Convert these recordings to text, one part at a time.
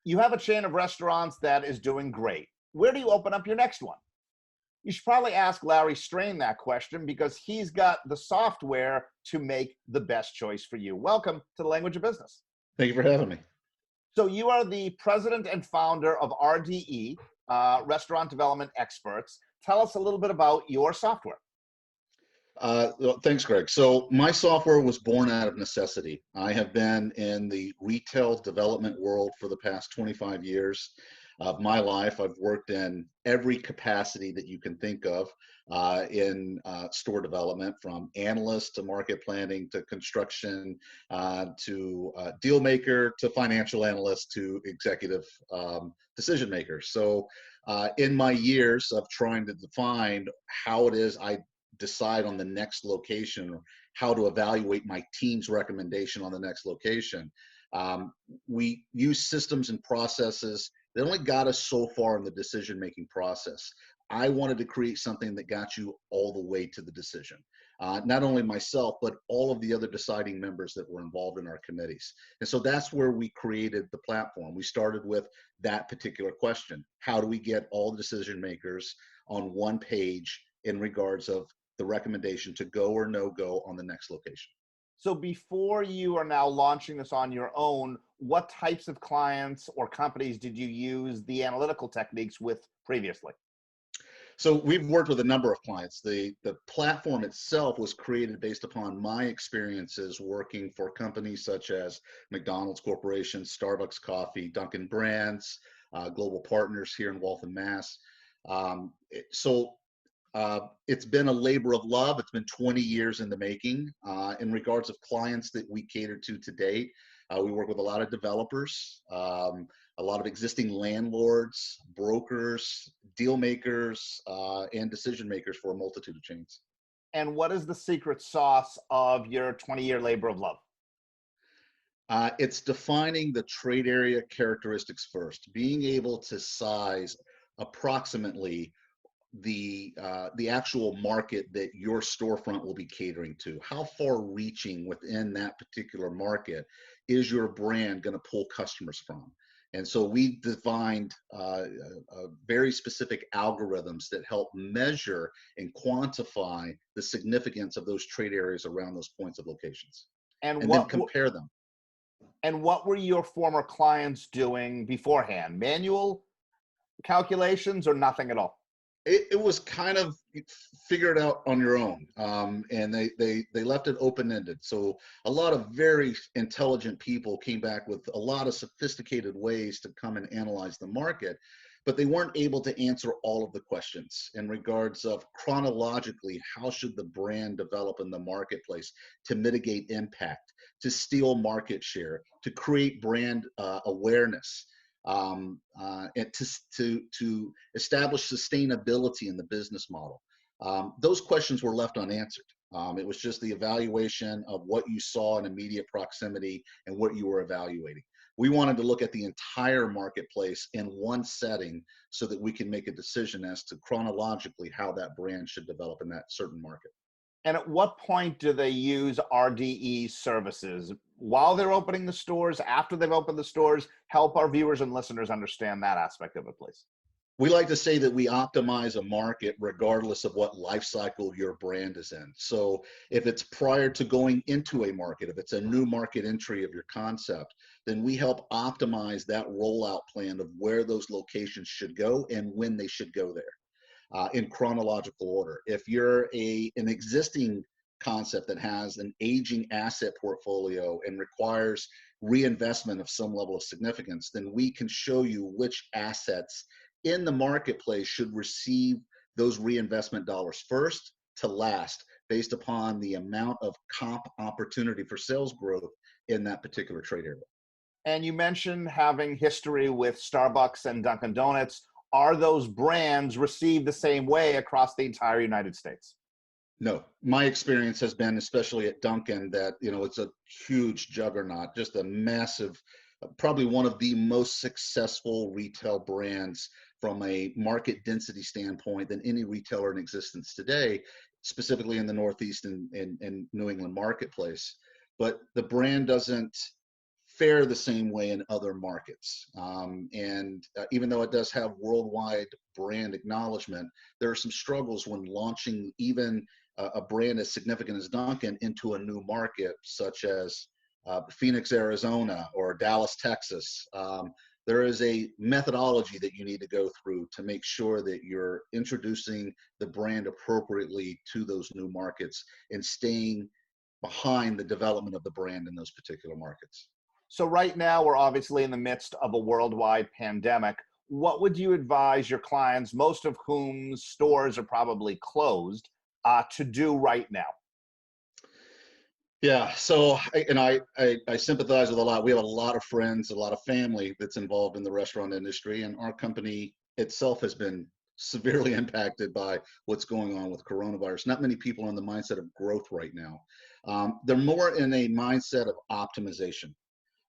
You have a chain of restaurants that is doing great. Where do you open up your next one? You should probably ask Larry Strain that question because he's got the software to make the best choice for you. Welcome to the Language of Business. Thank you for having me. So you are the president and founder of RDE, Restaurant Development Experts. Tell us a little bit about your software. Well, thanks, Greg. So my software was born out of necessity. I have been in the retail development world for the past 25 years of my life. I've worked in every capacity that you can think of in store development, from analyst to market planning to construction to deal maker to financial analyst to executive decision maker. So in my years of trying to define how it is I decide on the next location, or how to evaluate my team's recommendation on the next location, we use systems and processes that only got us so far in the decision-making process. I wanted to create something that got you all the way to the decision. Not only myself, but all of the other deciding members that were involved in our committees. And so that's where we created the platform. We started with that particular question. How do we get all the decision makers on one page in regards of the recommendation to go or no go on the next location? So before you are now launching this on your own, what types of clients or companies did you use the analytical techniques with previously? So we've worked with a number of clients. The platform itself was created based upon my experiences working for companies such as McDonald's Corporation, Starbucks Coffee, Dunkin Brands, Global Partners here in Waltham, Mass. It's been a labor of love. It's been 20 years in the making. In regards of clients that we cater to date, we work with a lot of developers, a lot of existing landlords, brokers, deal makers, and decision makers for a multitude of chains. And what is the secret sauce of your 20-year labor of love? It's defining the trade area characteristics first, being able to size approximately the actual market that your storefront will be catering to. How far reaching within that particular market is your brand going to pull customers from? And so we defined very specific algorithms that help measure and quantify the significance of those trade areas around those points of locations, and then compare them. And what were your former clients doing beforehand? Manual calculations or nothing at all? It was kind of figure it out on your own, and they left it open-ended. So a lot of very intelligent people came back with a lot of sophisticated ways to come and analyze the market, but they weren't able to answer all of the questions in regards of chronologically, how should the brand develop in the marketplace to mitigate impact, to steal market share, to create brand awareness, and to establish sustainability in the business model. Those questions were left unanswered. It was just the evaluation of what you saw in immediate proximity and what you were evaluating. We wanted to look at the entire marketplace in one setting so that we can make a decision as to chronologically how that brand should develop in that certain market. And at what point do they use RDE services? While they're opening the stores, after they've opened the stores? Help our viewers and listeners understand that aspect of it, please. We like to say that we optimize a market regardless of what life cycle your brand is in. So if it's prior to going into a market, if it's a new market entry of your concept, then we help optimize that rollout plan of where those locations should go and when they should go there. In chronological order. If you're an existing concept that has an aging asset portfolio and requires reinvestment of some level of significance, then we can show you which assets in the marketplace should receive those reinvestment dollars first to last, based upon the amount of comp opportunity for sales growth in that particular trade area. And you mentioned having history with Starbucks and Dunkin Donuts. Are those brands received the same way across the entire United States? No, my experience has been, especially at Dunkin', that it's a huge juggernaut, just a massive, probably one of the most successful retail brands from a market density standpoint than any retailer in existence today, specifically in the Northeast and New England marketplace. But the brand doesn't fare the same way in other markets. Even though it does have worldwide brand acknowledgement, there are some struggles when launching even a brand as significant as Dunkin' into a new market, such as Phoenix, Arizona, or Dallas, Texas. There is a methodology that you need to go through to make sure that you're introducing the brand appropriately to those new markets and staying behind the development of the brand in those particular markets. So right now, we're obviously in the midst of a worldwide pandemic. What would you advise your clients, most of whom stores are probably closed, to do right now? Yeah, so I sympathize with a lot. We have a lot of friends, a lot of family that's involved in the restaurant industry, and our company itself has been severely impacted by what's going on with coronavirus. Not many people are in the mindset of growth right now. They're more in a mindset of optimization.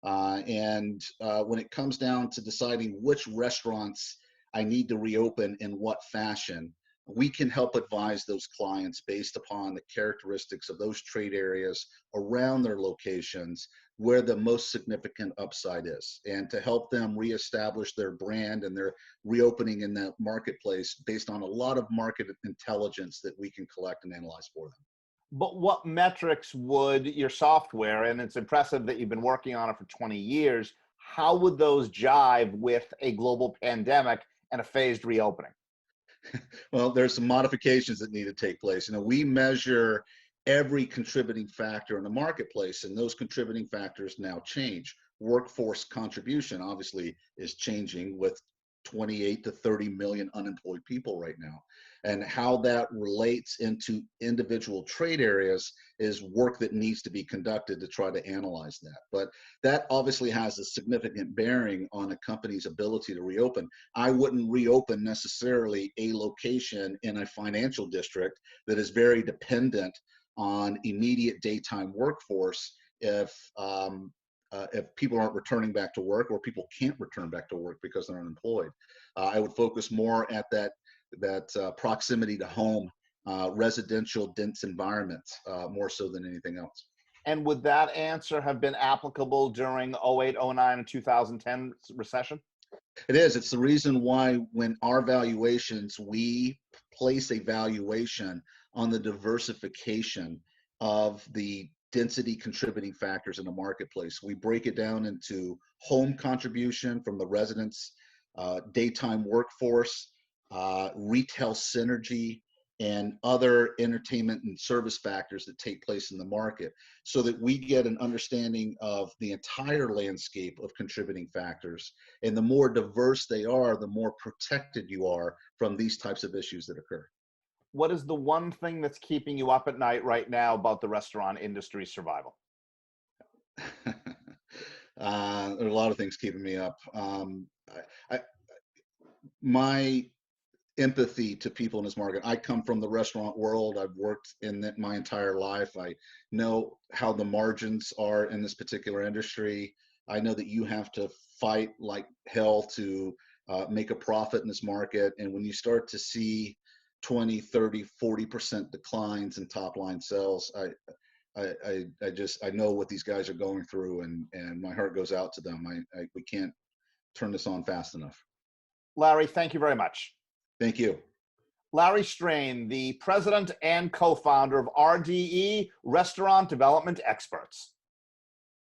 When it comes down to deciding which restaurants I need to reopen in what fashion, we can help advise those clients based upon the characteristics of those trade areas around their locations where the most significant upside is, and to help them reestablish their brand and their reopening in that marketplace based on a lot of market intelligence that we can collect and analyze for them. But what metrics would your software, and it's impressive that you've been working on it for 20 years, how would those jive with a global pandemic and a phased reopening? Well, there's some modifications that need to take place. We measure every contributing factor in the marketplace, and those contributing factors now change. Workforce contribution obviously is changing with 28 to 30 million unemployed people right now. And how that relates into individual trade areas is work that needs to be conducted to try to analyze that. But that obviously has a significant bearing on a company's ability to reopen. I wouldn't reopen necessarily a location in a financial district that is very dependent on immediate daytime workforce if people aren't returning back to work, or people can't return back to work because they're unemployed. I would focus more at that proximity to home, residential dense environments, more so than anything else. And would that answer have been applicable during 08, 09, and 2010 recession? It is. It's the reason why when our valuations, we place a valuation on the diversification of the density contributing factors in the marketplace. We break it down into home contribution from the residents, daytime workforce, retail synergy, and other entertainment and service factors that take place in the market, so that we get an understanding of the entire landscape of contributing factors. And the more diverse they are, the more protected you are from these types of issues that occur. What is the one thing that's keeping you up at night right now about the restaurant industry's survival? There are a lot of things keeping me up. I, my empathy to people in this market. I come from the restaurant world. I've worked in it my entire life. I know how the margins are in this particular industry. I know that you have to fight like hell to make a profit in this market. And when you start to see 20, 30, 40% declines in top line sales, I know what these guys are going through, and my heart goes out to them. We can't turn this on fast enough. Larry, thank you very much. Thank you. Larry Strain, the president and co-founder of RDE, Restaurant Development Experts.